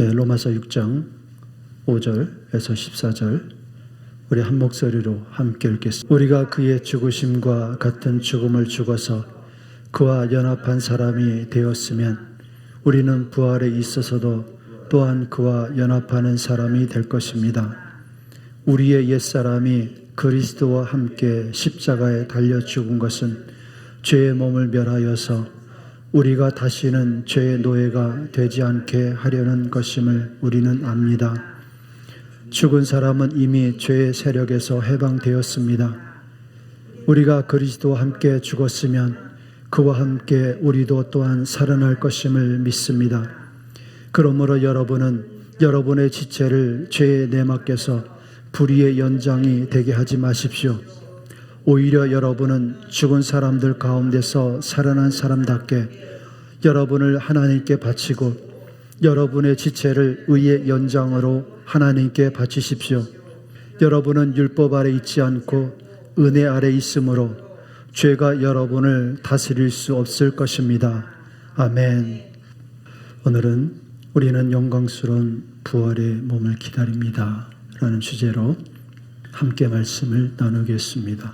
로마서 6장 5절에서 14절 우리 한 목소리로 함께 읽겠습니다. 우리가 그의 죽으심과 같은 죽음을 죽어서 그와 연합한 사람이 되었으면 우리는 부활에 있어서도 또한 그와 연합하는 사람이 될 것입니다. 우리의 옛사람이 그리스도와 함께 십자가에 달려 죽은 것은 죄의 몸을 멸하여서 우리가 다시는 죄의 노예가 되지 않게 하려는 것임을 우리는 압니다. 죽은 사람은 이미 죄의 세력에서 해방되었습니다. 우리가 그리스도와 함께 죽었으면 그와 함께 우리도 또한 살아날 것임을 믿습니다. 그러므로 여러분은 여러분의 지체를 죄의 내막에서 불의의 연장이 되게 하지 마십시오. 오히려 여러분은 죽은 사람들 가운데서 살아난 사람답게 여러분을 하나님께 바치고 여러분의 지체를 의의 연장으로 하나님께 바치십시오. 여러분은 율법 아래 있지 않고 은혜 아래 있으므로 죄가 여러분을 다스릴 수 없을 것입니다. 아멘. 오늘은 우리는 영광스러운 부활의 몸을 기다립니다 라는 주제로 함께 말씀을 나누겠습니다.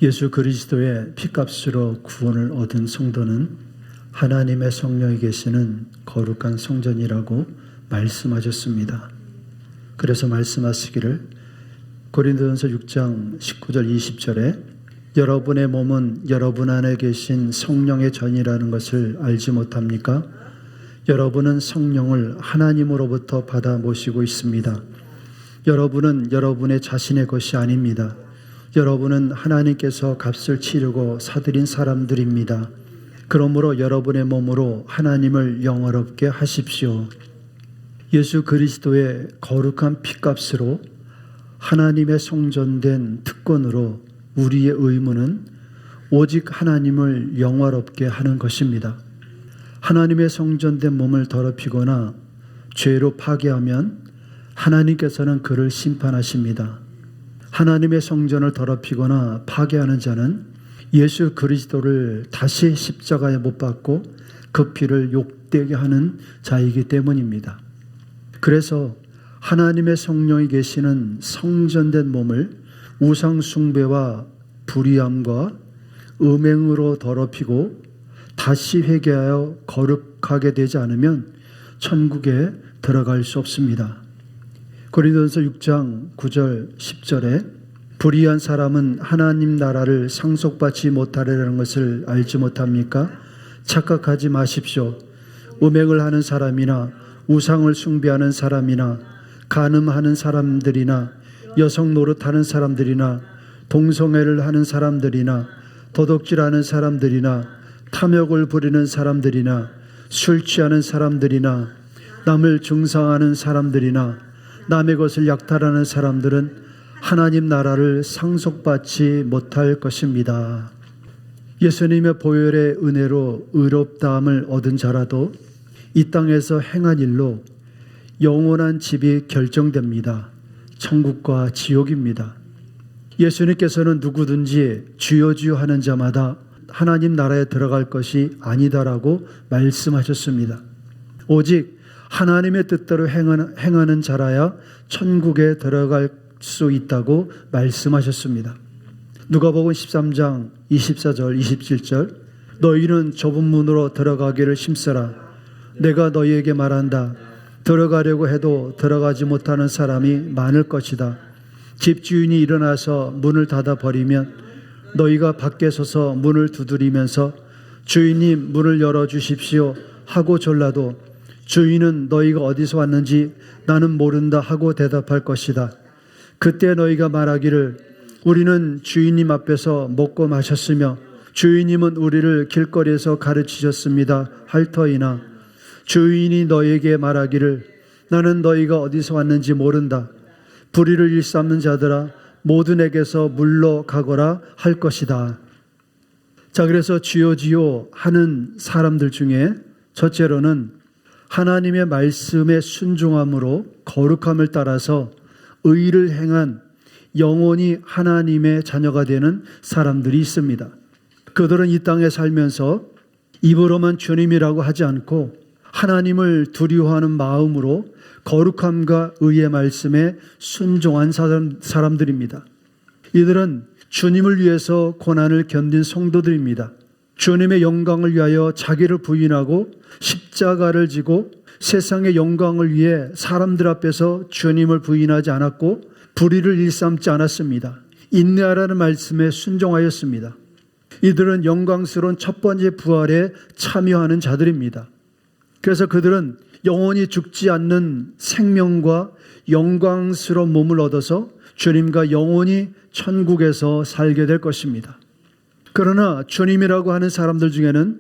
예수 그리스도의 피값으로 구원을 얻은 성도는 하나님의 성령이 계시는 거룩한 성전이라고 말씀하셨습니다. 그래서 말씀하시기를 고린도전서 6장 19절 20절에 여러분의 몸은 여러분 안에 계신 성령의 전이라는 것을 알지 못합니까? 여러분은 성령을 하나님으로부터 받아 모시고 있습니다. 여러분은 여러분의 자신의 것이 아닙니다. 여러분은 하나님께서 값을 치르고 사들인 사람들입니다. 그러므로 여러분의 몸으로 하나님을 영화롭게 하십시오. 예수 그리스도의 거룩한 피값으로 하나님의 성전된 특권으로 우리의 의무는 오직 하나님을 영화롭게 하는 것입니다. 하나님의 성전된 몸을 더럽히거나 죄로 파괴하면 하나님께서는 그를 심판하십니다. 하나님의 성전을 더럽히거나 파괴하는 자는 예수 그리스도를 다시 십자가에 못 박고 그 피를 욕되게 하는 자이기 때문입니다. 그래서 하나님의 성령이 계시는 성전된 몸을 우상 숭배와 불의함과 음행으로 더럽히고 다시 회개하여 거룩하게 되지 않으면 천국에 들어갈 수 없습니다. 고린도전서 6장 9절 10절에 불의한 사람은 하나님 나라를 상속받지 못하리라는 것을 알지 못합니까? 착각하지 마십시오. 음행을 하는 사람이나 우상을 숭배하는 사람이나 간음하는 사람들이나 여성 노릇하는 사람들이나 동성애를 하는 사람들이나 도둑질하는 사람들이나 탐욕을 부리는 사람들이나 술 취하는 사람들이나 남을 중상하는 사람들이나 남의 것을 약탈하는 사람들은 하나님 나라를 상속받지 못할 것입니다. 예수님의 보혈의 은혜로 의롭다함을 얻은 자라도 이 땅에서 행한 일로 영원한 집이 결정됩니다. 천국과 지옥입니다. 예수님께서는 누구든지 주여 주여 하는 자마다 하나님 나라에 들어갈 것이 아니다라고 말씀하셨습니다. 오직 하나님의 뜻대로 행하는 자라야 천국에 들어갈 수 있다고 말씀하셨습니다. 누가복음 13장 24절 27절 너희는 좁은 문으로 들어가기를 힘쓰라. 내가 너희에게 말한다. 들어가려고 해도 들어가지 못하는 사람이 많을 것이다. 집주인이 일어나서 문을 닫아 버리면 너희가 밖에 서서 문을 두드리면서 주인님 문을 열어주십시오 하고 졸라도 주인은 너희가 어디서 왔는지 나는 모른다 하고 대답할 것이다. 그때 너희가 말하기를 우리는 주인님 앞에서 먹고 마셨으며 주인님은 우리를 길거리에서 가르치셨습니다 할 터이나 주인이 너희에게 말하기를 나는 너희가 어디서 왔는지 모른다. 불의를 일삼는 자들아 모두 내게서 물러가거라 할 것이다. 자, 그래서 주여 주여 하는 사람들 중에 첫째로는 하나님의 말씀에 순종함으로 거룩함을 따라서 의를 행한 영원히 하나님의 자녀가 되는 사람들이 있습니다. 그들은 이 땅에 살면서 입으로만 주님이라고 하지 않고 하나님을 두려워하는 마음으로 거룩함과 의의 말씀에 순종한 사람들입니다. 이들은 주님을 위해서 고난을 견딘 성도들입니다. 주님의 영광을 위하여 자기를 부인하고 십자가를 지고 세상의 영광을 위해 사람들 앞에서 주님을 부인하지 않았고 불의를 일삼지 않았습니다. 인내하라는 말씀에 순종하였습니다. 이들은 영광스러운 첫 번째 부활에 참여하는 자들입니다. 그래서 그들은 영원히 죽지 않는 생명과 영광스러운 몸을 얻어서 주님과 영원히 천국에서 살게 될 것입니다. 그러나 주님이라고 하는 사람들 중에는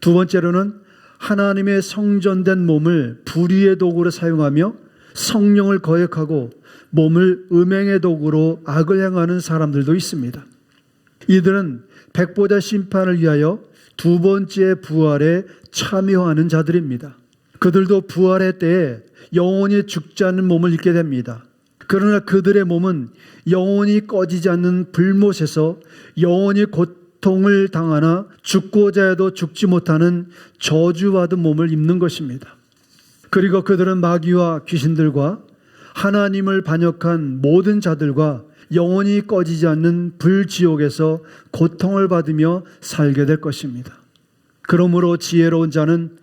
두 번째로는 하나님의 성전된 몸을 불의의 도구로 사용하며 성령을 거역하고 몸을 음행의 도구로 악을 행하는 사람들도 있습니다. 이들은 백보자 심판을 위하여 두 번째 부활에 참여하는 자들입니다. 그들도 부활의 때에 영원히 죽지 않는 몸을 입게 됩니다. 그러나 그들의 몸은 영원히 꺼지지 않는 불못에서 영원히 고통을 당하나 죽고자 해도 죽지 못하는 저주받은 몸을 입는 것입니다. 그리고 그들은 마귀와 귀신들과 하나님을 반역한 모든 자들과 영원히 꺼지지 않는 불지옥에서 고통을 받으며 살게 될 것입니다. 그러므로 지혜로운 자는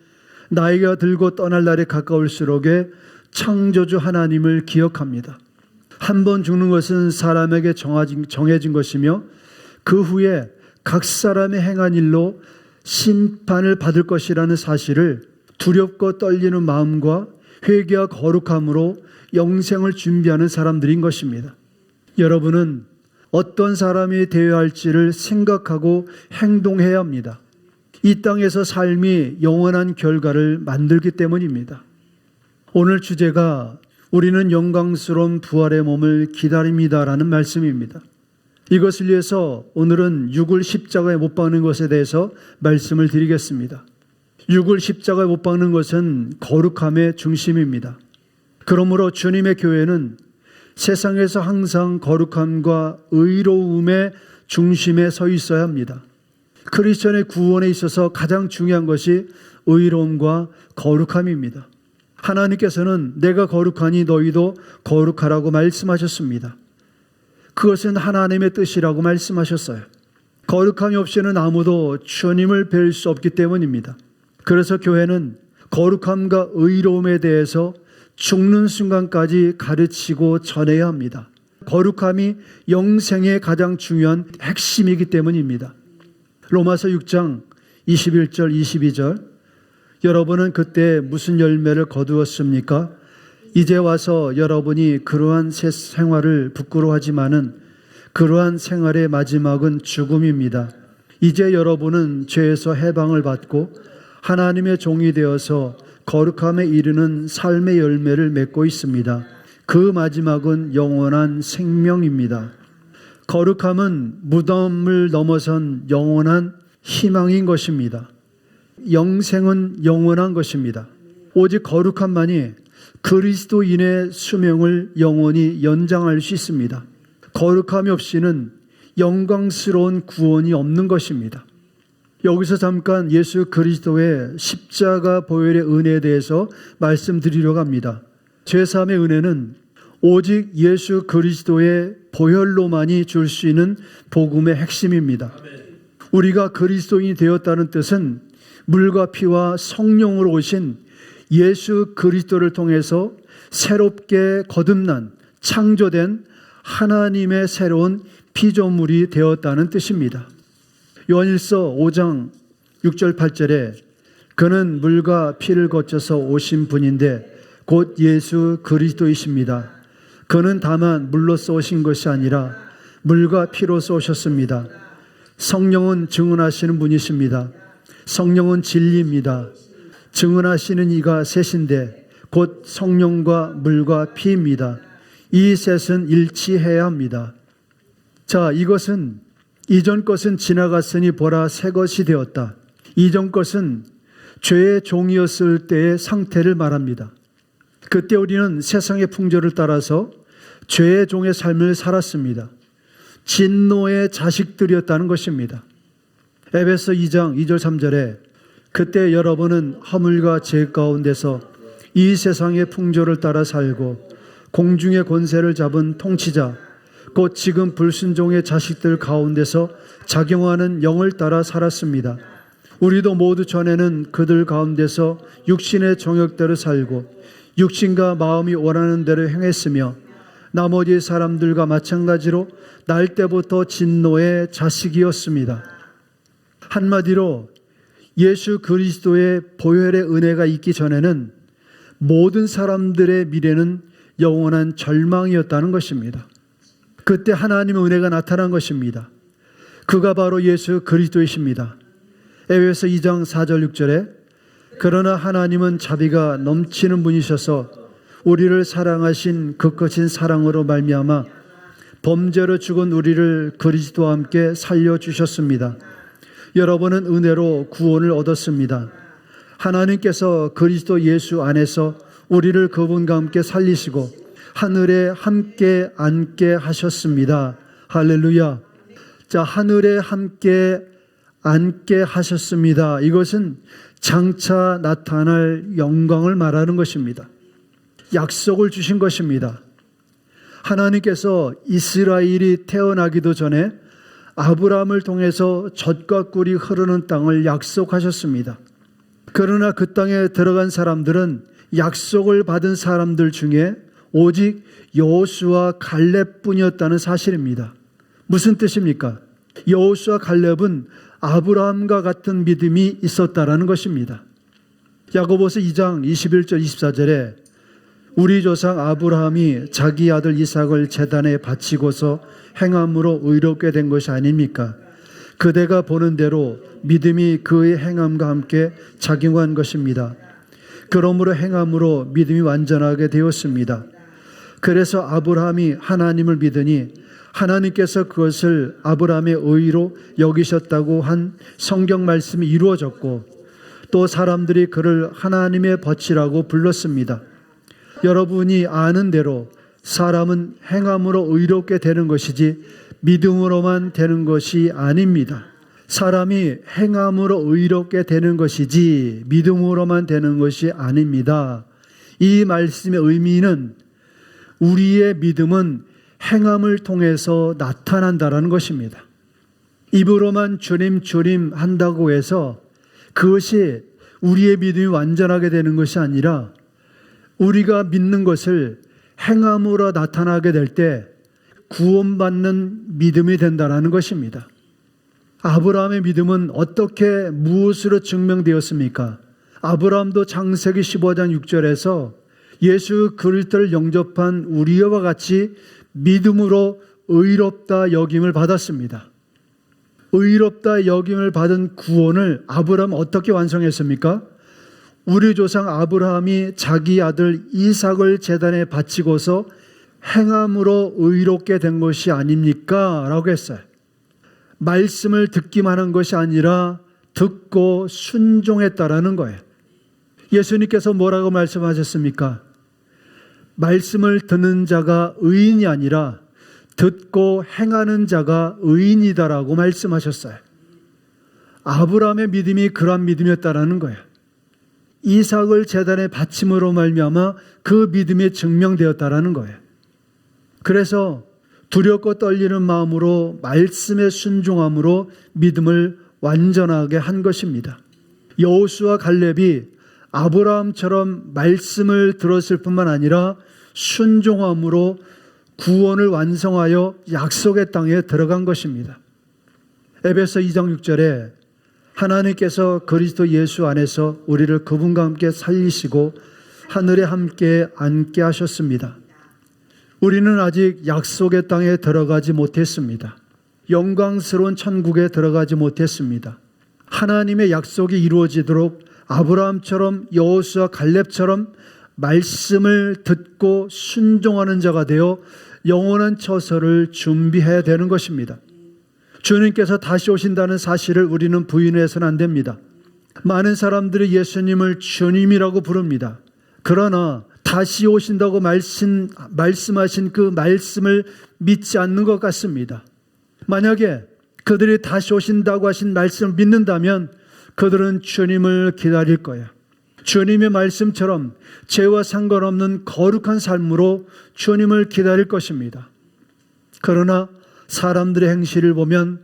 나이가 들고 떠날 날이 가까울수록에 창조주 하나님을 기억합니다. 한 번 죽는 것은 사람에게 정해진 것이며 그 후에 각 사람의 행한 일로 심판을 받을 것이라는 사실을 두렵고 떨리는 마음과 회개와 거룩함으로 영생을 준비하는 사람들인 것입니다. 여러분은 어떤 사람이 되어야 할지를 생각하고 행동해야 합니다. 이 땅에서 삶이 영원한 결과를 만들기 때문입니다. 오늘 주제가 우리는 영광스러운 부활의 몸을 기다립니다라는 말씀입니다. 이것을 위해서 오늘은 육을 십자가에 못 박는 것에 대해서 말씀을 드리겠습니다. 육을 십자가에 못 박는 것은 거룩함의 중심입니다. 그러므로 주님의 교회는 세상에서 항상 거룩함과 의로움의 중심에 서 있어야 합니다. 크리스천의 구원에 있어서 가장 중요한 것이 의로움과 거룩함입니다. 하나님께서는 내가 거룩하니 너희도 거룩하라고 말씀하셨습니다. 그것은 하나님의 뜻이라고 말씀하셨어요. 거룩함이 없이는 아무도 주님을 뵐 수 없기 때문입니다. 그래서 교회는 거룩함과 의로움에 대해서 죽는 순간까지 가르치고 전해야 합니다. 거룩함이 영생의 가장 중요한 핵심이기 때문입니다. 로마서 6장 21절 22절 여러분은 그때 무슨 열매를 거두었습니까? 이제 와서 여러분이 그러한 새 생활을 부끄러워하지만은 그러한 생활의 마지막은 죽음입니다. 이제 여러분은 죄에서 해방을 받고 하나님의 종이 되어서 거룩함에 이르는 삶의 열매를 맺고 있습니다. 그 마지막은 영원한 생명입니다. 거룩함은 무덤을 넘어선 영원한 희망인 것입니다. 영생은 영원한 것입니다. 오직 거룩함만이 그리스도인의 수명을 영원히 연장할 수 있습니다. 거룩함이 없이는 영광스러운 구원이 없는 것입니다. 여기서 잠깐 예수 그리스도의 십자가 보혈의 은혜에 대해서 말씀드리려고 합니다. 죄사함의 은혜는 오직 예수 그리스도의 보혈로만이 줄 수 있는 복음의 핵심입니다. 우리가 그리스도인이 되었다는 뜻은 물과 피와 성령으로 오신 예수 그리스도를 통해서 새롭게 거듭난 창조된 하나님의 새로운 피조물이 되었다는 뜻입니다. 요한일서 5장 6절 8절에 그는 물과 피를 거쳐서 오신 분인데 곧 예수 그리스도이십니다. 그는 다만 물로써 오신 것이 아니라 물과 피로써 오셨습니다. 성령은 증언하시는 분이십니다. 성령은 진리입니다. 증언하시는 이가 셋인데 곧 성령과 물과 피입니다. 이 셋은 일치해야 합니다. 자, 이것은 이전 것은 지나갔으니 보라 새 것이 되었다. 이전 것은 죄의 종이었을 때의 상태를 말합니다. 그때 우리는 세상의 풍조를 따라서 죄의 종의 삶을 살았습니다. 진노의 자식들이었다는 것입니다. 에베소 2장 2절 3절에 그때 여러분은 허물과 죄 가운데서 이 세상의 풍조를 따라 살고 공중의 권세를 잡은 통치자 곧 지금 불순종의 자식들 가운데서 작용하는 영을 따라 살았습니다. 우리도 모두 전에는 그들 가운데서 육신의 정욕대로 살고 육신과 마음이 원하는 대로 행했으며 나머지 사람들과 마찬가지로 날 때부터 진노의 자식이었습니다. 한마디로 예수 그리스도의 보혈의 은혜가 있기 전에는 모든 사람들의 미래는 영원한 절망이었다는 것입니다. 그때 하나님의 은혜가 나타난 것입니다. 그가 바로 예수 그리스도이십니다. 에베소 2장 4절 6절에 그러나 하나님은 자비가 넘치는 분이셔서 우리를 사랑하신 그 크신 사랑으로 말미암아 범죄로 죽은 우리를 그리스도와 함께 살려주셨습니다. 여러분은 은혜로 구원을 얻었습니다. 하나님께서 그리스도 예수 안에서 우리를 그분과 함께 살리시고 하늘에 함께 앉게 하셨습니다. 할렐루야. 자, 하늘에 함께 앉게 하셨습니다. 이것은 장차 나타날 영광을 말하는 것입니다. 약속을 주신 것입니다. 하나님께서 이스라엘이 태어나기도 전에 아브라함을 통해서 젖과 꿀이 흐르는 땅을 약속하셨습니다. 그러나 그 땅에 들어간 사람들은 약속을 받은 사람들 중에 오직 여호수아 갈렙뿐이었다는 사실입니다. 무슨 뜻입니까? 여호수아 갈렙은 아브라함과 같은 믿음이 있었다라는 것입니다. 야고보서 2장 21절 24절에 우리 조상 아브라함이 자기 아들 이삭을 제단에 바치고서 행함으로 의롭게 된 것이 아닙니까? 그대가 보는 대로 믿음이 그의 행함과 함께 작용한 것입니다. 그러므로 행함으로 믿음이 완전하게 되었습니다. 그래서 아브라함이 하나님을 믿으니 하나님께서 그것을 아브라함의 의로 여기셨다고 한 성경 말씀이 이루어졌고 또 사람들이 그를 하나님의 벗이라고 불렀습니다. 여러분이 아는 대로 사람은 행함으로 의롭게 되는 것이지 믿음으로만 되는 것이 아닙니다. 사람이 행함으로 의롭게 되는 것이지 믿음으로만 되는 것이 아닙니다. 이 말씀의 의미는 우리의 믿음은 행함을 통해서 나타난다라는 것입니다. 입으로만 주님 주님 한다고 해서 그것이 우리의 믿음이 완전하게 되는 것이 아니라 우리가 믿는 것을 행함으로 나타나게 될 때 구원받는 믿음이 된다는 것입니다. 아브라함의 믿음은 어떻게 무엇으로 증명되었습니까? 아브라함도 창세기 15장 6절에서 예수 그리스도를 영접한 우리와 같이 믿음으로 의롭다 여김을 받았습니다. 의롭다 여김을 받은 구원을 아브라함은 어떻게 완성했습니까? 우리 조상 아브라함이 자기 아들 이삭을 제단에 바치고서 행함으로 의롭게 된 것이 아닙니까? 라고 했어요. 말씀을 듣기만 한 것이 아니라 듣고 순종했다라는 거예요. 예수님께서 뭐라고 말씀하셨습니까? 말씀을 듣는 자가 의인이 아니라 듣고 행하는 자가 의인이다라고 말씀하셨어요. 아브라함의 믿음이 그러한 믿음이었다라는 거예요. 이삭을 제단에 바침으로 말미암아 그 믿음이 증명되었다라는 거예요. 그래서 두렵고 떨리는 마음으로 말씀에 순종함으로 믿음을 완전하게 한 것입니다. 여호수아 갈렙이 아브라함처럼 말씀을 들었을 뿐만 아니라 순종함으로 구원을 완성하여 약속의 땅에 들어간 것입니다. 에베소 2장 6절에 하나님께서 그리스도 예수 안에서 우리를 그분과 함께 살리시고 하늘에 함께 앉게 하셨습니다. 우리는 아직 약속의 땅에 들어가지 못했습니다. 영광스러운 천국에 들어가지 못했습니다. 하나님의 약속이 이루어지도록 아브라함처럼 여호수아 갈렙처럼 말씀을 듣고 순종하는 자가 되어 영원한 처소를 준비해야 되는 것입니다. 주님께서 다시 오신다는 사실을 우리는 부인해서는 안 됩니다. 많은 사람들이 예수님을 주님이라고 부릅니다. 그러나 다시 오신다고 말씀하신 그 말씀을 믿지 않는 것 같습니다. 만약에 그들이 다시 오신다고 하신 말씀을 믿는다면 그들은 주님을 기다릴 거야. 주님의 말씀처럼 죄와 상관없는 거룩한 삶으로 주님을 기다릴 것입니다. 그러나 사람들의 행실을 보면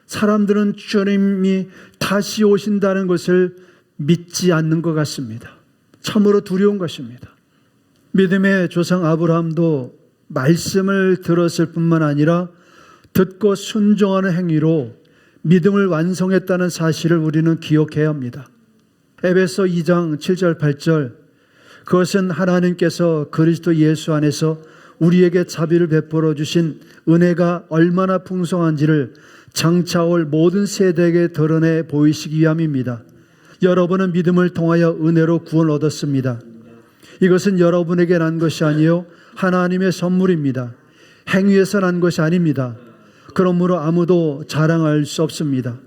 사람들은 주님이 다시 오신다는 것을 믿지 않는 것 같습니다. 참으로 두려운 것입니다. 믿음의 조상 아브라함도 말씀을 들었을 뿐만 아니라 듣고 순종하는 행위로 믿음을 완성했다는 사실을 우리는 기억해야 합니다. 에베소 2장 7절 8절, 그것은 하나님께서 그리스도 예수 안에서 우리에게 자비를 베풀어 주신 은혜가 얼마나 풍성한지를 장차 올 모든 세대에게 드러내 보이시기 위함입니다. 여러분은 믿음을 통하여 은혜로 구원을 얻었습니다. 이것은 여러분에게 난 것이 아니요 하나님의 선물입니다. 행위에서 난 것이 아닙니다. 그러므로 아무도 자랑할 수 없습니다.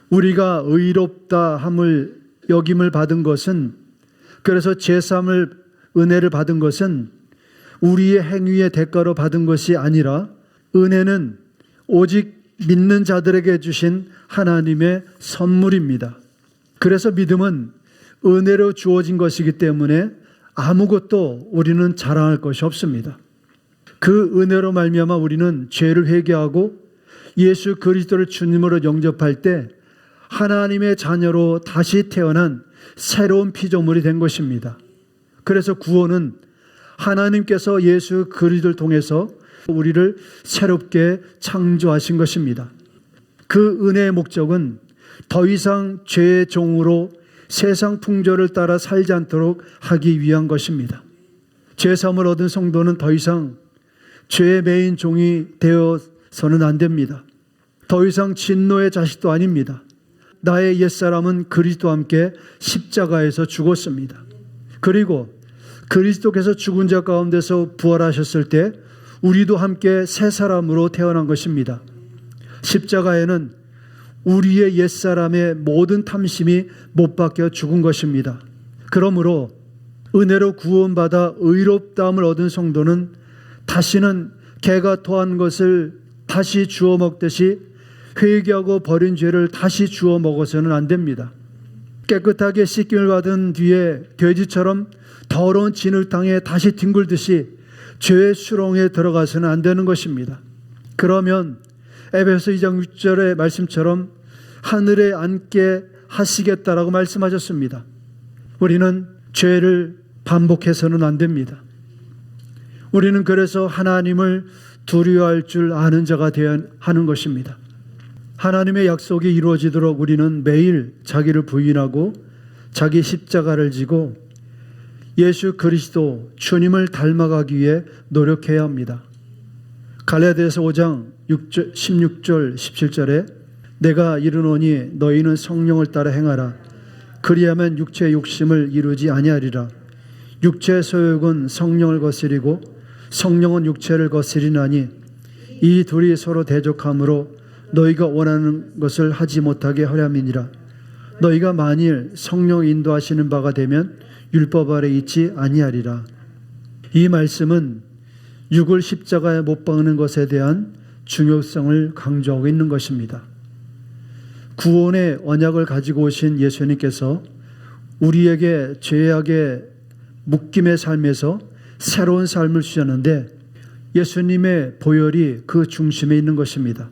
우리가 의롭다 함을 여김을 받은 것은, 그래서 제사함을 은혜를 받은 것은 우리의 행위의 대가로 받은 것이 아니라 은혜는 오직 믿는 자들에게 주신 하나님의 선물입니다. 그래서 믿음은 은혜로 주어진 것이기 때문에 아무것도 우리는 자랑할 것이 없습니다. 그 은혜로 말미암아 우리는 죄를 회개하고 예수 그리스도를 주님으로 영접할 때 하나님의 자녀로 다시 태어난 새로운 피조물이 된 것입니다. 그래서 구원은 하나님께서 예수 그리스도를 통해서 우리를 새롭게 창조하신 것입니다. 그 은혜의 목적은 더 이상 죄의 종으로 세상 풍조를 따라 살지 않도록 하기 위한 것입니다. 죄사함을 얻은 성도는 더 이상 죄의 매인 종이 되어서는 안 됩니다. 더 이상 진노의 자식도 아닙니다. 나의 옛사람은 그리스도와 함께 십자가에서 죽었습니다. 그리고 그리스도께서 죽은 자 가운데서 부활하셨을 때 우리도 함께 새 사람으로 태어난 것입니다. 십자가에는 우리의 옛사람의 모든 탐심이 못 박혀 죽은 것입니다. 그러므로 은혜로 구원받아 의롭다함을 얻은 성도는 다시는 개가 토한 것을 다시 주워 먹듯이 회개하고 버린 죄를 다시 주워 먹어서는 안 됩니다. 깨끗하게 씻김을 받은 뒤에 돼지처럼 더러운 진흙탕에 다시 뒹굴듯이 죄의 수렁에 들어가서는 안 되는 것입니다. 그러면 에베소 2장 6절의 말씀처럼 하늘에 앉게 하시겠다라고 말씀하셨습니다. 우리는 죄를 반복해서는 안 됩니다. 우리는 그래서 하나님을 두려워할 줄 아는 자가 되어야 하는 것입니다. 하나님의 약속이 이루어지도록 우리는 매일 자기를 부인하고 자기 십자가를 지고 예수 그리스도 주님을 닮아가기 위해 노력해야 합니다. 갈라디아서 5장 16절 17절에 내가 이르노니 너희는 성령을 따라 행하라. 그리하면 육체의 욕심을 이루지 아니하리라. 육체의 소욕은 성령을 거스리고 성령은 육체를 거스리나니 이 둘이 서로 대적함으로 너희가 원하는 것을 하지 못하게 하려함이니라. 너희가 만일 성령 인도하시는 바가 되면 율법 아래 있지 아니하리라. 이 말씀은 육을 십자가에 못 박는 것에 대한 중요성을 강조하고 있는 것입니다. 구원의 언약을 가지고 오신 예수님께서 우리에게 죄악의 묶임의 삶에서 새로운 삶을 주셨는데 예수님의 보혈이 그 중심에 있는 것입니다.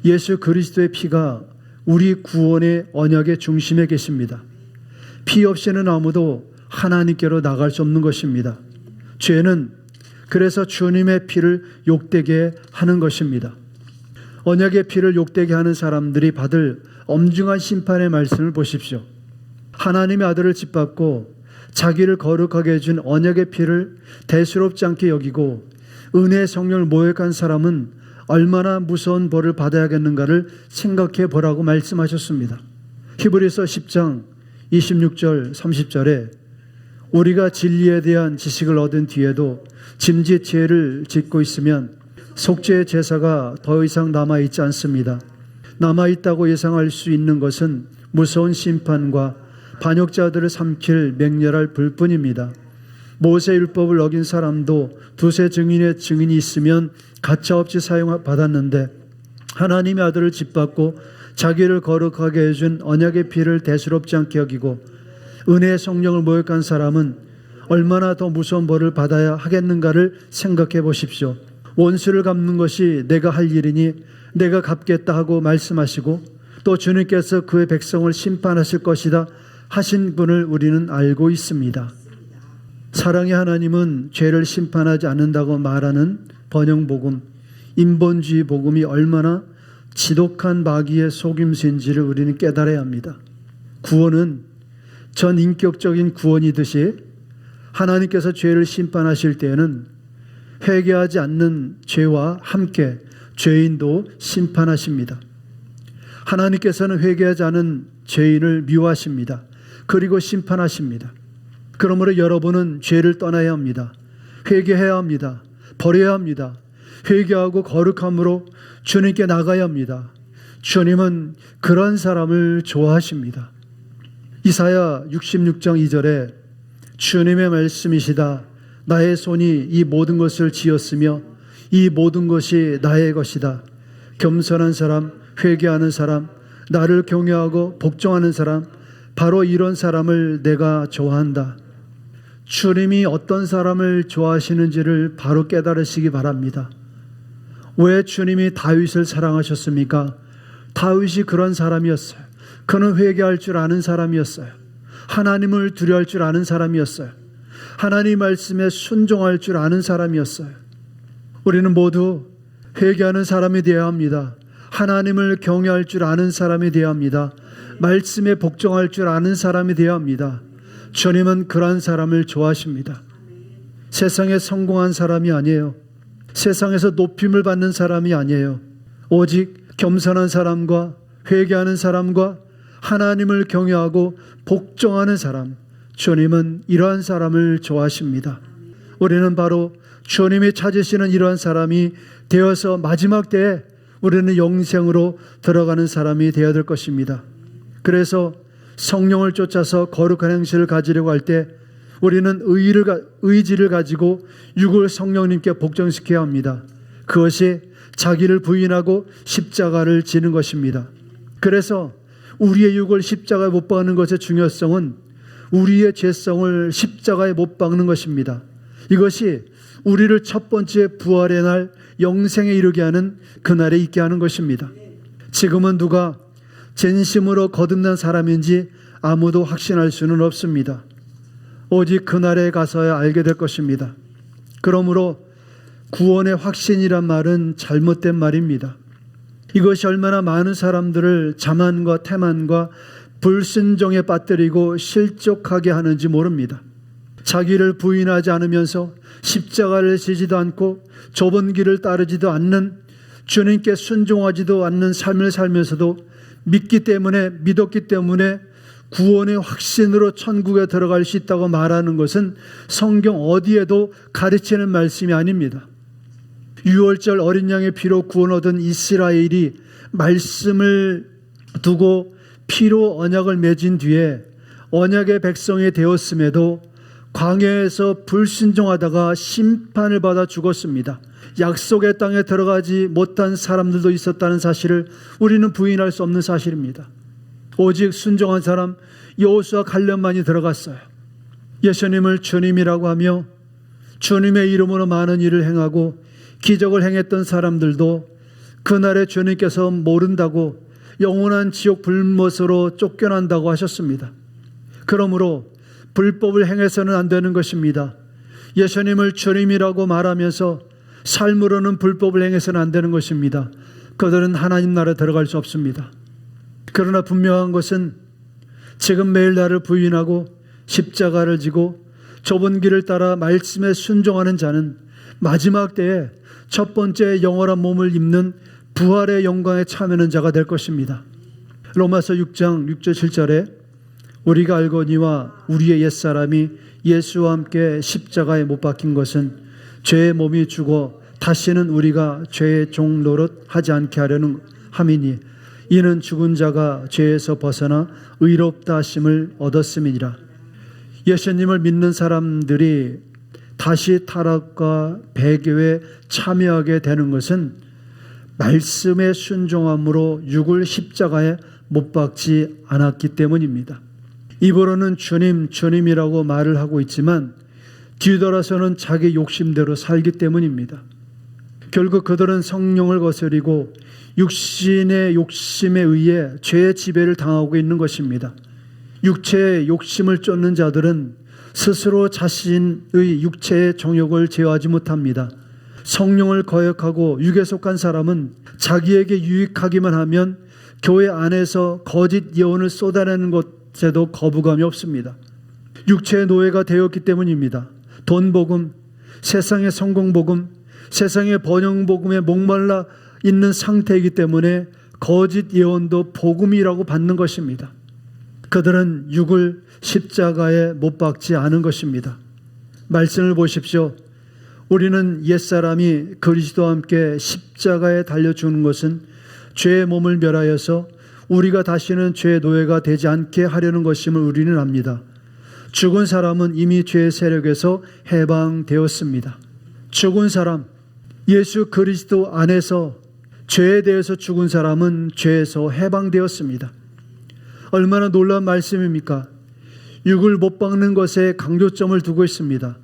예수 그리스도의 피가 우리 구원의 언약의 중심에 계십니다. 피 없이는 아무도 하나님께로 나갈 수 없는 것입니다. 죄는 그래서 주님의 피를 욕되게 하는 것입니다. 언약의 피를 욕되게 하는 사람들이 받을 엄중한 심판의 말씀을 보십시오. 하나님의 아들을 짓밟고 자기를 거룩하게 해준 언약의 피를 대수롭지 않게 여기고 은혜의 성령을 모욕한 사람은 얼마나 무서운 벌을 받아야겠는가를 생각해 보라고 말씀하셨습니다. 히브리서 10장 26절 30절에 우리가 진리에 대한 지식을 얻은 뒤에도 짐짓 죄를 짓고 있으면 속죄의 제사가 더 이상 남아있지 않습니다. 남아있다고 예상할 수 있는 것은 무서운 심판과 반역자들을 삼킬 맹렬할 불뿐입니다. 모세 율법을 어긴 사람도 두세 증인의 증인이 있으면 가차없이 사용받았는데 하나님의 아들을 짓밟고 자기를 거룩하게 해준 언약의 피를 대수롭지 않게 여기고 은혜의 성령을 모욕한 사람은 얼마나 더 무서운 벌을 받아야 하겠는가를 생각해 보십시오. 원수를 갚는 것이 내가 할 일이니 내가 갚겠다 하고 말씀하시고 또 주님께서 그의 백성을 심판하실 것이다 하신 분을 우리는 알고 있습니다. 사랑의 하나님은 죄를 심판하지 않는다고 말하는 번영복음, 인본주의 복음이 얼마나 지독한 마귀의 속임수인지를 우리는 깨달아야 합니다. 구원은 전인격적인 구원이듯이 하나님께서 죄를 심판하실 때에는 회개하지 않는 죄와 함께 죄인도 심판하십니다. 하나님께서는 회개하지 않은 죄인을 미워하십니다. 그리고 심판하십니다. 그러므로 여러분은 죄를 떠나야 합니다. 회개해야 합니다. 버려야 합니다. 회개하고 거룩함으로 주님께 나가야 합니다. 주님은 그런 사람을 좋아하십니다. 이사야 66장 2절에 주님의 말씀이시다. 나의 손이 이 모든 것을 지었으며 이 모든 것이 나의 것이다. 겸손한 사람, 회개하는 사람, 나를 경외하고 복종하는 사람, 바로 이런 사람을 내가 좋아한다. 주님이 어떤 사람을 좋아하시는지를 바로 깨달으시기 바랍니다. 왜 주님이 다윗을 사랑하셨습니까? 다윗이 그런 사람이었어요. 그는 회개할 줄 아는 사람이었어요. 하나님을 두려워할 줄 아는 사람이었어요. 하나님 말씀에 순종할 줄 아는 사람이었어요. 우리는 모두 회개하는 사람이 되어야 합니다. 하나님을 경외할 줄 아는 사람이 되어야 합니다. 말씀에 복종할 줄 아는 사람이 되어야 합니다. 주님은 그런 사람을 좋아하십니다. 세상에 성공한 사람이 아니에요. 세상에서 높임을 받는 사람이 아니에요. 오직 겸손한 사람과 회개하는 사람과 하나님을 경외하고 복종하는 사람, 주님은 이러한 사람을 좋아하십니다. 우리는 바로 주님이 찾으시는 이러한 사람이 되어서 마지막 때에 우리는 영생으로 들어가는 사람이 되어야 될 것입니다. 그래서 성령을 쫓아서 거룩한 행실을 가지려고 할 때 우리는 의지를 가지고 육을 성령님께 복종시켜야 합니다. 그것이 자기를 부인하고 십자가를 지는 것입니다. 그래서 우리의 육을 십자가에 못 박는 것의 중요성은 우리의 죄성을 십자가에 못 박는 것입니다. 이것이 우리를 첫 번째 부활의 날 영생에 이르게 하는 그날에 있게 하는 것입니다. 지금은 누가 진심으로 거듭난 사람인지 아무도 확신할 수는 없습니다. 오직 그날에 가서야 알게 될 것입니다. 그러므로 구원의 확신이란 말은 잘못된 말입니다. 이것이 얼마나 많은 사람들을 자만과 태만과 불순종에 빠뜨리고 실족하게 하는지 모릅니다. 자기를 부인하지 않으면서 십자가를 지지도 않고 좁은 길을 따르지도 않는, 주님께 순종하지도 않는 삶을 살면서도 믿었기 때문에 구원의 확신으로 천국에 들어갈 수 있다고 말하는 것은 성경 어디에도 가르치는 말씀이 아닙니다. 유월절 어린 양의 피로 구원 얻은 이스라엘이 말씀을 두고 피로 언약을 맺은 뒤에 언약의 백성이 되었음에도 광야에서 불순종하다가 심판을 받아 죽었습니다. 약속의 땅에 들어가지 못한 사람들도 있었다는 사실을 우리는 부인할 수 없는 사실입니다. 오직 순종한 사람 여호수아 갈렙만이 들어갔어요. 예수님을 주님이라고 하며 주님의 이름으로 많은 일을 행하고 기적을 행했던 사람들도 그날에 주님께서 모른다고 영원한 지옥 불못으로 쫓겨난다고 하셨습니다. 그러므로 불법을 행해서는 안 되는 것입니다. 예수님을 주님이라고 말하면서 삶으로는 불법을 행해서는 안 되는 것입니다. 그들은 하나님 나라에 들어갈 수 없습니다. 그러나 분명한 것은 지금 매일 나를 부인하고 십자가를 지고 좁은 길을 따라 말씀에 순종하는 자는 마지막 때에 첫 번째 영원한 몸을 입는 부활의 영광에 참여하는 자가 될 것입니다. 로마서 6장 6절 7절에 우리가 알거니와 우리의 옛사람이 예수와 함께 십자가에 못 박힌 것은 죄의 몸이 죽어 다시는 우리가 죄의 종 노릇 하지 않게 하려는 함이니 이는 죽은 자가 죄에서 벗어나 의롭다 하심을 얻었음이니라. 예수님을 믿는 사람들이 다시 타락과 배교에 참여하게 되는 것은 말씀에 순종함으로 육을 십자가에 못 박지 않았기 때문입니다. 입으로는 주님, 주님이라고 말을 하고 있지만 뒤돌아서는 자기 욕심대로 살기 때문입니다. 결국 그들은 성령을 거스리고 육신의 욕심에 의해 죄의 지배를 당하고 있는 것입니다. 육체의 욕심을 쫓는 자들은 스스로 자신의 육체의 정욕을 제어하지 못합니다. 성령을 거역하고 육에 속한 사람은 자기에게 유익하기만 하면 교회 안에서 거짓 예언을 쏟아내는 것에도 거부감이 없습니다. 육체의 노예가 되었기 때문입니다. 돈 복음, 세상의 성공 복음, 세상의 번영 복음에 목말라 있는 상태이기 때문에 거짓 예언도 복음이라고 받는 것입니다. 그들은 육을 십자가에 못 박지 않은 것입니다. 말씀을 보십시오. 우리는 옛사람이 그리스도와 함께 십자가에 달려 죽는 것은 죄의 몸을 멸하여서 우리가 다시는 죄의 노예가 되지 않게 하려는 것임을 우리는 압니다. 죽은 사람은 이미 죄의 세력에서 해방되었습니다. 죽은 사람, 예수 그리스도 안에서 죄에 대해서 죽은 사람은 죄에서 해방되었습니다. 얼마나 놀라운 말씀입니까? 육을 못 박는 것에 강조점을 두고 있습니다.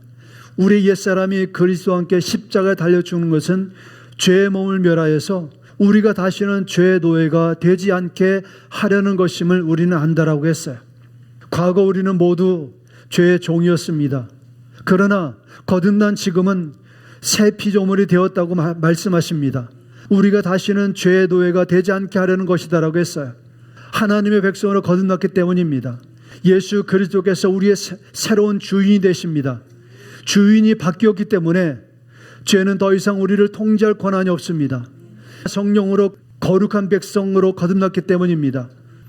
우리 옛사람이 그리스도와 함께 십자가에 달려 죽는 것은 죄의 몸을 멸하여서 우리가 다시는 죄의 노예가 되지 않게 하려는 것임을 우리는 안다라고 했어요. 과거 우리는 모두 죄의 종이었습니다. 그러나 거듭난 지금은 새 피조물이 되었다고 말씀하십니다. 우리가 다시는 죄의 노예가 되지 않게 하려는 것이다라고 했어요. 하나님의 백성으로 거듭났기 때문입니다. 예수 그리스도께서 우리의 새로운 주인이 되십니다. 주인이 바뀌었기 때문에 죄는 더 이상 우리를 통제할 권한이 없습니다. 성령으로 거룩한 백성으로 거듭났기 때문입니다.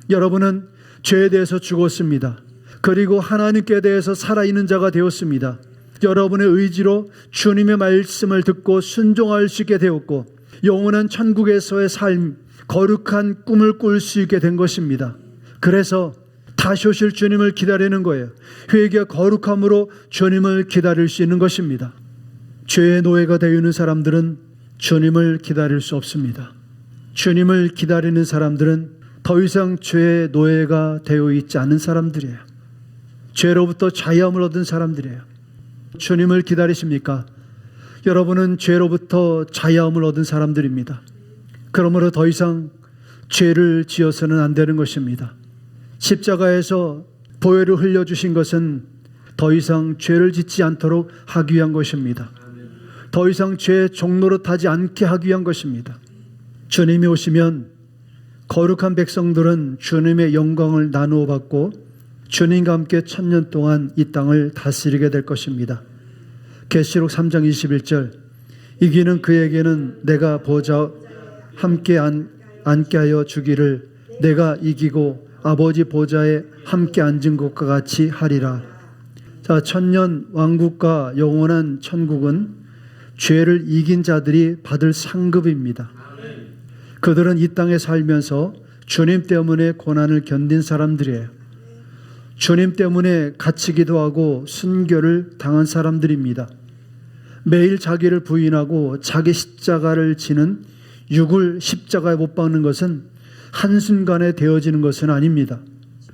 여러분은 죄에 대해서 죽었습니다. 그리고 하나님께 대해서 살아있는 자가 되었습니다. 여러분의 의지로 주님의 말씀을 듣고 순종할 수 있게 되었고 영원한 천국에서의 삶, 거룩한 꿈을 꿀 수 있게 된 것입니다. 그래서 다시 오실 주님을 기다리는 거예요. 회개와 거룩함으로 주님을 기다릴 수 있는 것입니다. 죄의 노예가 되어 있는 사람들은 주님을 기다릴 수 없습니다. 주님을 기다리는 사람들은 더 이상 죄의 노예가 되어 있지 않은 사람들이에요. 죄로부터 자유함을 얻은 사람들이에요. 주님을 기다리십니까? 여러분은 죄로부터 자유함을 얻은 사람들입니다. 그러므로 더 이상 죄를 지어서는 안 되는 것입니다. 십자가에서 보혈을 흘려주신 것은 더 이상 죄를 짓지 않도록 하기 위한 것입니다. 더 이상 죄의 종로로 타지 않게 하기 위한 것입니다. 주님이 오시면 거룩한 백성들은 주님의 영광을 나누어 받고 주님과 함께 1000년 동안 이 땅을 다스리게 될 것입니다. 계시록 3장 21절 이기는 그에게는 내가 보좌 함께 앉게 하여 주기를 내가 이기고 아버지 보좌에 함께 앉은 것과 같이 하리라. 자, 1000년 왕국과 영원한 천국은 죄를 이긴 자들이 받을 상급입니다. 그들은 이 땅에 살면서 주님 때문에 고난을 견딘 사람들이에요. 주님 때문에 갇히기도 하고 순교를 당한 사람들입니다. 매일 자기를 부인하고 자기 십자가를 지는 육을 십자가에 못 박는 것은 한순간에 되어지는 것은 아닙니다.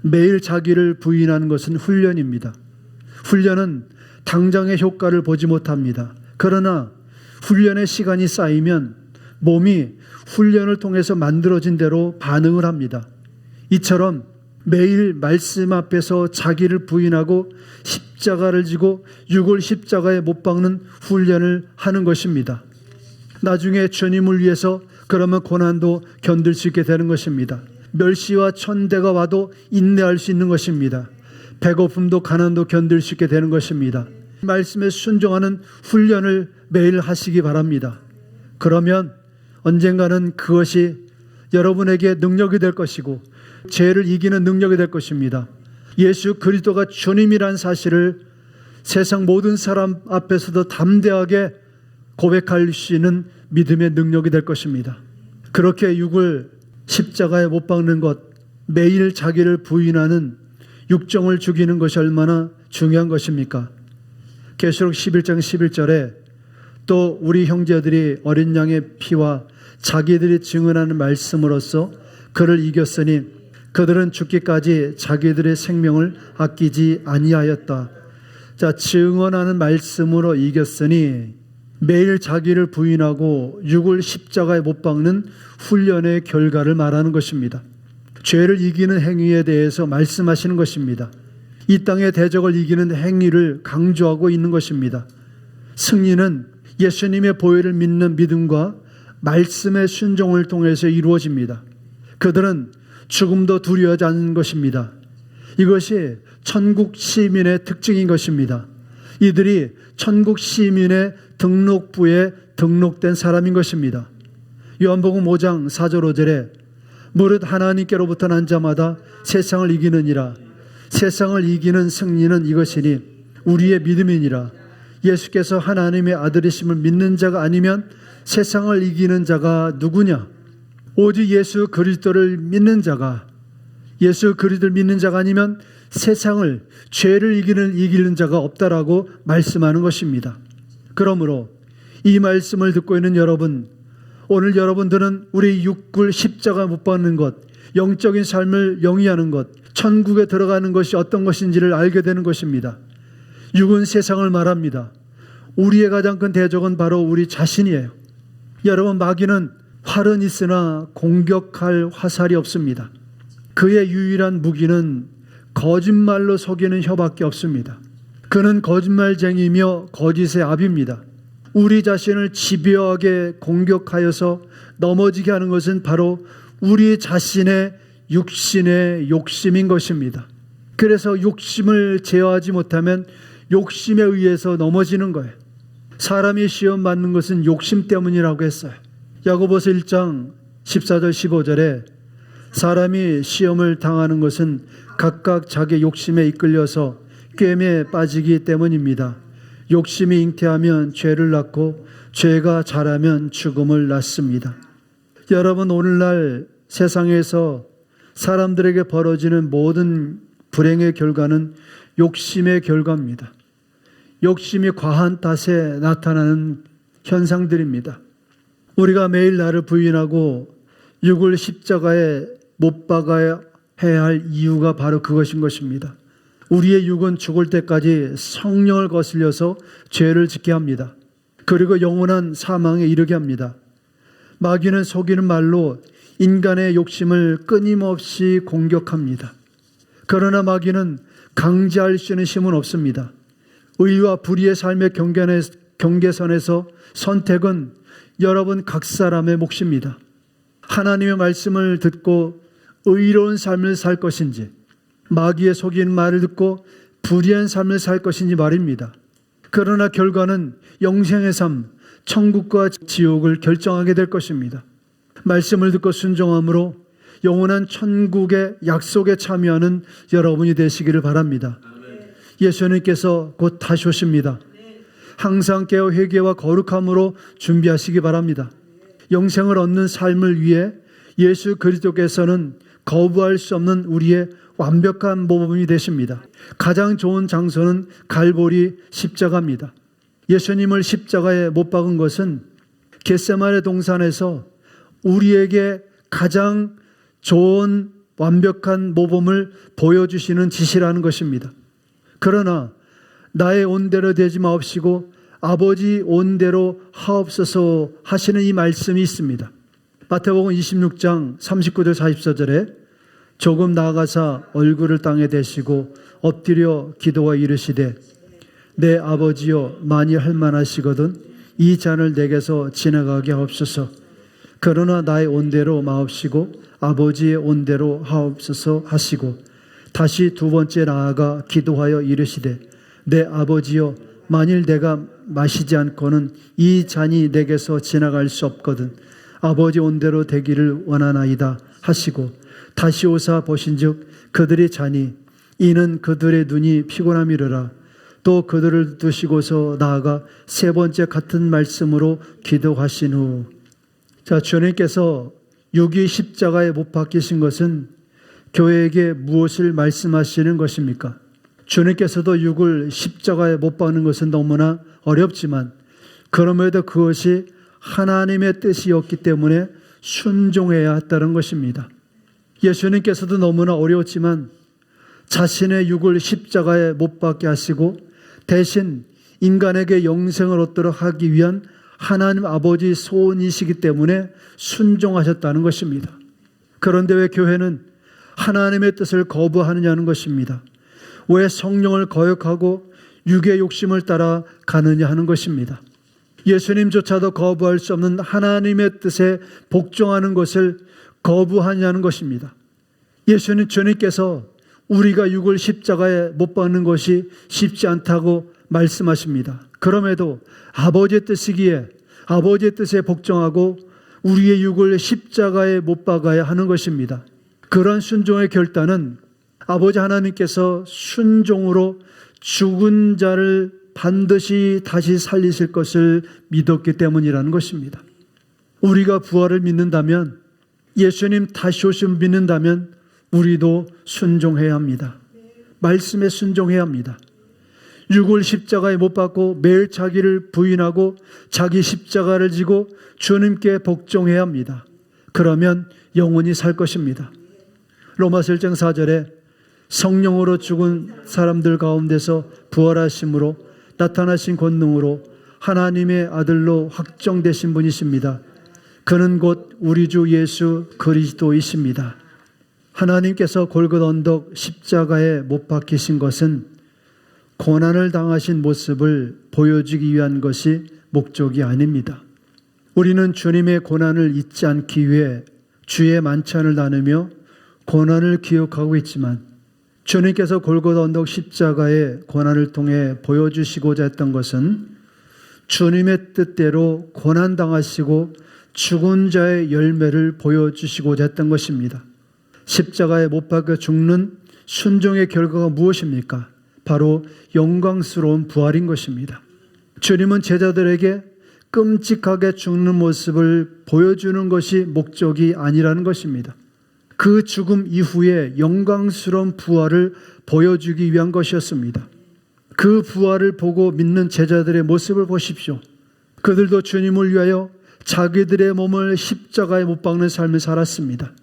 매일 자기를 부인하는 것은 훈련입니다. 훈련은 당장의 효과를 보지 못합니다. 그러나 훈련의 시간이 쌓이면 몸이 훈련을 통해서 만들어진 대로 반응을 합니다. 이처럼 매일 말씀 앞에서 자기를 부인하고 십자가를 지고 육을 십자가에 못 박는 훈련을 하는 것입니다. 나중에 주님을 위해서 그러면 고난도 견딜 수 있게 되는 것입니다. 멸시와 천대가 와도 인내할 수 있는 것입니다. 배고픔도 가난도 견딜 수 있게 되는 것입니다. 말씀에 순종하는 훈련을 매일 하시기 바랍니다. 그러면 언젠가는 그것이 여러분에게 능력이 될 것이고 죄를 이기는 능력이 될 것입니다. 예수 그리스도가 주님이란 사실을 세상 모든 사람 앞에서도 담대하게 고백할 수 있는 믿음의 능력이 될 것입니다. 그렇게 육을 십자가에 못 박는 것, 매일 자기를 부인하는 육정을 죽이는 것이 얼마나 중요한 것입니까? 계시록 11장 11절에 또 우리 형제들이 어린 양의 피와 자기들이 증언하는 말씀으로써 그를 이겼으니 그들은 죽기까지 자기들의 생명을 아끼지 아니하였다. 자, 증언하는 말씀으로 이겼으니 매일 자기를 부인하고 육을 십자가에 못 박는 훈련의 결과를 말하는 것입니다. 죄를 이기는 행위에 대해서 말씀하시는 것입니다. 이 땅의 대적을 이기는 행위를 강조하고 있는 것입니다. 승리는 예수님의 보혈을 믿는 믿음과 말씀의 순종을 통해서 이루어집니다. 그들은 죽음도 두려워하지 않는 것입니다. 이것이 천국 시민의 특징인 것입니다. 이들이 천국 시민의 등록부에 등록된 사람인 것입니다. 요한복음 5장 4절 5절에 무릇 하나님께로부터 난 자마다 세상을 이기느니라. 세상을 이기는 승리는 이것이니 우리의 믿음이니라. 예수께서 하나님의 아들이심을 믿는 자가 아니면 세상을 이기는 자가 누구냐? 오직 예수 그리스도를 믿는 자가, 예수 그리스도를 믿는 자가 아니면 세상을, 죄를 이기는 자가 없다라고 말씀하는 것입니다. 그러므로 이 말씀을 듣고 있는 여러분, 오늘 여러분들은 우리 육을 십자가 못 박는 것, 영적인 삶을 영위하는 것, 천국에 들어가는 것이 어떤 것인지를 알게 되는 것입니다. 육은 세상을 말합니다. 우리의 가장 큰 대적은 바로 우리 자신이에요. 여러분, 마귀는 활은 있으나 공격할 화살이 없습니다. 그의 유일한 무기는 거짓말로 속이는 혀밖에 없습니다. 그는 거짓말쟁이며 거짓의 아비입니다. 우리 자신을 집요하게 공격하여서 넘어지게 하는 것은 바로 우리 자신의 육신의 욕심인 것입니다. 그래서 욕심을 제어하지 못하면 욕심에 의해서 넘어지는 거예요. 사람이 시험 받는 것은 욕심 때문이라고 했어요. 야고보서 1장 14절 15절에 사람이 시험을 당하는 것은 각각 자기 욕심에 이끌려서 꿰매에 빠지기 때문입니다. 욕심이 잉태하면 죄를 낳고 죄가 자라면 죽음을 낳습니다. 여러분, 오늘날 세상에서 사람들에게 벌어지는 모든 불행의 결과는 욕심의 결과입니다. 욕심이 과한 탓에 나타나는 현상들입니다. 우리가 매일 나를 부인하고 육을 십자가에 못 박아야 할 이유가 바로 그것인 것입니다. 우리의 육은 죽을 때까지 성령을 거슬려서 죄를 짓게 합니다. 그리고 영원한 사망에 이르게 합니다. 마귀는 속이는 말로 인간의 욕심을 끊임없이 공격합니다. 그러나 마귀는 강제할 수 있는 힘은 없습니다. 의와 불의의 삶의 경계선에서 선택은 여러분 각 사람의 몫입니다. 하나님의 말씀을 듣고 의로운 삶을 살 것인지, 마귀의 속이는 말을 듣고 불의한 삶을 살 것인지 말입니다. 그러나 결과는 영생의 삶, 천국과 지옥을 결정하게 될 것입니다. 말씀을 듣고 순종함으로 영원한 천국의 약속에 참여하는 여러분이 되시기를 바랍니다. 예수님께서 곧 다시 오십니다. 항상 깨어 회개와 거룩함으로 준비하시기 바랍니다. 영생을 얻는 삶을 위해 예수 그리스도께서는 거부할 수 없는 우리의 완벽한 모범이 되십니다. 가장 좋은 장소는 갈보리 십자가입니다. 예수님을 십자가에 못 박은 것은 겟세마네 동산에서 우리에게 가장 좋은 완벽한 모범을 보여주시는 지시라는 것입니다. 그러나 나의 온대로 되지 마옵시고 아버지 온대로 하옵소서 하시는 이 말씀이 있습니다. 마태복음 26장 39절 44절에 조금 나아가사 얼굴을 땅에 대시고 엎드려 기도와 이르시되 내 아버지여 만일 할 만하시거든 이 잔을 내게서 지나가게 하옵소서. 그러나 나의 온대로 마옵시고 아버지의 온대로 하옵소서 하시고 다시 두 번째 나아가 기도하여 이르시되 내 아버지여 만일 내가 마시지 않고는 이 잔이 내게서 지나갈 수 없거든 아버지 온대로 되기를 원하나이다 하시고 다시 오사 보신즉 그들의 잔이 이는 그들의 눈이 피곤함이르라. 또 그들을 두시고서 나아가 세 번째 같은 말씀으로 기도하신 후, 자, 주님께서 육이 십자가에 못 박히신 것은 교회에게 무엇을 말씀하시는 것입니까? 주님께서도 육을 십자가에 못 박는 것은 너무나 어렵지만 그럼에도 그것이 하나님의 뜻이었기 때문에 순종해야 했다는 것입니다. 예수님께서도 너무나 어려웠지만 자신의 육을 십자가에 못 박게 하시고 대신 인간에게 영생을 얻도록 하기 위한 하나님 아버지 소원이시기 때문에 순종하셨다는 것입니다. 그런데 왜 교회는 하나님의 뜻을 거부하느냐는 것입니다. 왜 성령을 거역하고 육의 욕심을 따라 가느냐 하는 것입니다. 예수님조차도 거부할 수 없는 하나님의 뜻에 복종하는 것을 거부하냐는 것입니다. 주님께서 우리가 육을 십자가에 못 박는 것이 쉽지 않다고 말씀하십니다. 그럼에도 아버지의 뜻이기에 아버지의 뜻에 복종하고 우리의 육을 십자가에 못 박아야 하는 것입니다. 그런 순종의 결단은 아버지 하나님께서 순종으로 죽은 자를 반드시 다시 살리실 것을 믿었기 때문이라는 것입니다. 우리가 부활을 믿는다면, 예수님 다시 오심을 믿는다면 우리도 순종해야 합니다. 말씀에 순종해야 합니다. 육을 십자가에 못 박고 매일 자기를 부인하고 자기 십자가를 지고 주님께 복종해야 합니다. 그러면 영원히 살 것입니다. 로마서 1장 4절에 성령으로 죽은 사람들 가운데서 부활하심으로 나타나신 권능으로 하나님의 아들로 확정되신 분이십니다. 그는 곧 우리 주 예수 그리스도이십니다. 하나님께서 골고다 언덕 십자가에 못 박히신 것은 고난을 당하신 모습을 보여주기 위한 것이 목적이 아닙니다. 우리는 주님의 고난을 잊지 않기 위해 주의 만찬을 나누며 고난을 기억하고 있지만, 주님께서 골고다 언덕 십자가의 고난을 통해 보여주시고자 했던 것은 주님의 뜻대로 고난당하시고 죽은 자의 열매를 보여주시고자 했던 것입니다. 십자가에 못 박혀 죽는 순종의 결과가 무엇입니까? 바로 영광스러운 부활인 것입니다. 주님은 제자들에게 끔찍하게 죽는 모습을 보여주는 것이 목적이 아니라는 것입니다. 그 죽음 이후에 영광스러운 부활을 보여주기 위한 것이었습니다. 그 부활을 보고 믿는 제자들의 모습을 보십시오. 그들도 주님을 위하여 자기들의 몸을 십자가에 못 박는 삶을 살았습니다.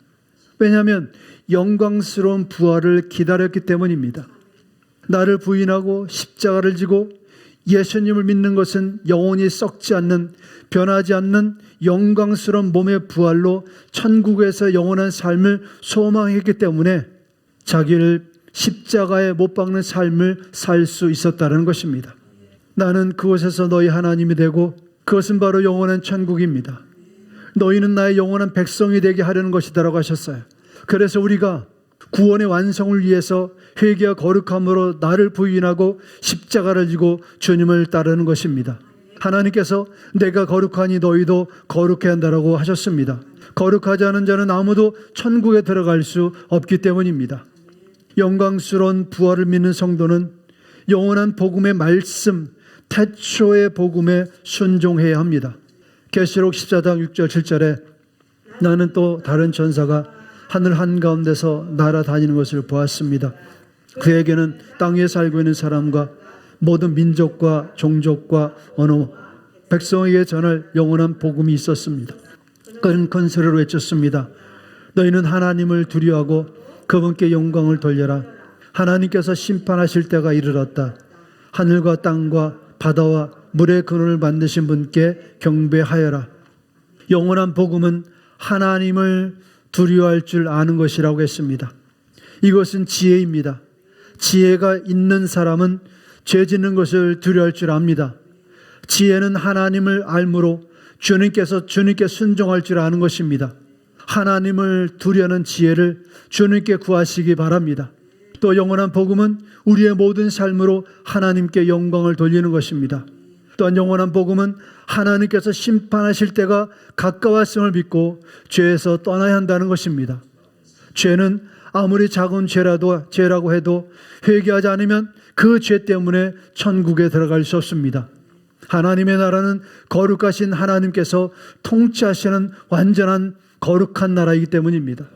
왜냐하면 영광스러운 부활을 기다렸기 때문입니다. 나를 부인하고 십자가를 지고 예수님을 믿는 것은 영원히 썩지 않는, 변하지 않는 영광스러운 몸의 부활로 천국에서 영원한 삶을 소망했기 때문에 자기를 십자가에 못 박는 삶을 살 수 있었다는 것입니다. 나는 그곳에서 너희 하나님이 되고 그것은 바로 영원한 천국입니다. 너희는 나의 영원한 백성이 되게 하려는 것이다라고 하셨어요. 그래서 우리가 구원의 완성을 위해서 회개와 거룩함으로 나를 부인하고 십자가를 지고 주님을 따르는 것입니다. 하나님께서 내가 거룩하니 너희도 거룩해야 한다라고 하셨습니다. 거룩하지 않은 자는 아무도 천국에 들어갈 수 없기 때문입니다. 영광스러운 부활을 믿는 성도는 영원한 복음의 말씀, 태초의 복음에 순종해야 합니다. 계시록 14장 6절 7절에 나는 또 다른 전사가 하늘 한가운데서 날아다니는 것을 보았습니다. 그에게는 땅 위에 살고 있는 사람과 모든 민족과 종족과 언어, 백성에게 전할 영원한 복음이 있었습니다. 그는 큰 소리로 외쳤습니다. 너희는 하나님을 두려워하고 그분께 영광을 돌려라. 하나님께서 심판하실 때가 이르렀다. 하늘과 땅과 바다와 물의 근원을 만드신 분께 경배하여라. 영원한 복음은 하나님을 두려워할 줄 아는 것이라고 했습니다. 이것은 지혜입니다. 지혜가 있는 사람은 죄 짓는 것을 두려워할 줄 압니다. 지혜는 하나님을 알므로 주님께 순종할 줄 아는 것입니다. 하나님을 두려워하는 지혜를 주님께 구하시기 바랍니다. 또 영원한 복음은 우리의 모든 삶으로 하나님께 영광을 돌리는 것입니다. 또한 영원한 복음은 하나님께서 심판하실 때가 가까웠음을 믿고 죄에서 떠나야 한다는 것입니다. 죄는 아무리 작은 죄라고 해도 회개하지 않으면 그 죄 때문에 천국에 들어갈 수 없습니다. 하나님의 나라는 거룩하신 하나님께서 통치하시는 완전한 거룩한 나라이기 때문입니다.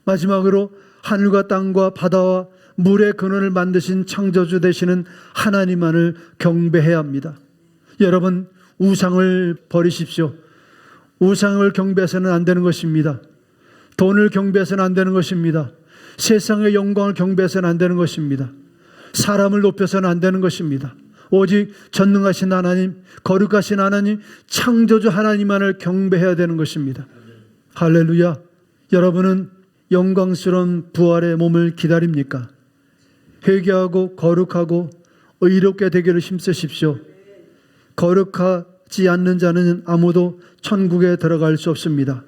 마지막으로 하늘과 땅과 바다와 물의 근원을 만드신 창조주 되시는 하나님만을 경배해야 합니다. 여러분, 우상을 버리십시오. 우상을 경배해서는 안 되는 것입니다. 돈을 경배해서는 안 되는 것입니다. 세상의 영광을 경배해서는 안 되는 것입니다. 사람을 높여서는 안 되는 것입니다. 오직 전능하신 하나님, 거룩하신 하나님, 창조주 하나님만을 경배해야 되는 것입니다. 할렐루야. 여러분은 영광스러운 부활의 몸을 기다립니까? 회개하고 거룩하고 의롭게 되기를 힘쓰십시오. 거룩하지 않는 자는 아무도 천국에 들어갈 수 없습니다.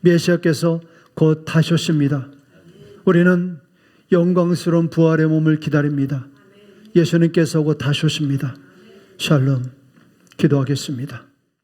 메시아께서 곧 다셨습니다. 우리는 영광스러운 부활의 몸을 기다립니다. 예수님께서 곧 다셨습니다. 샬롬. 기도하겠습니다.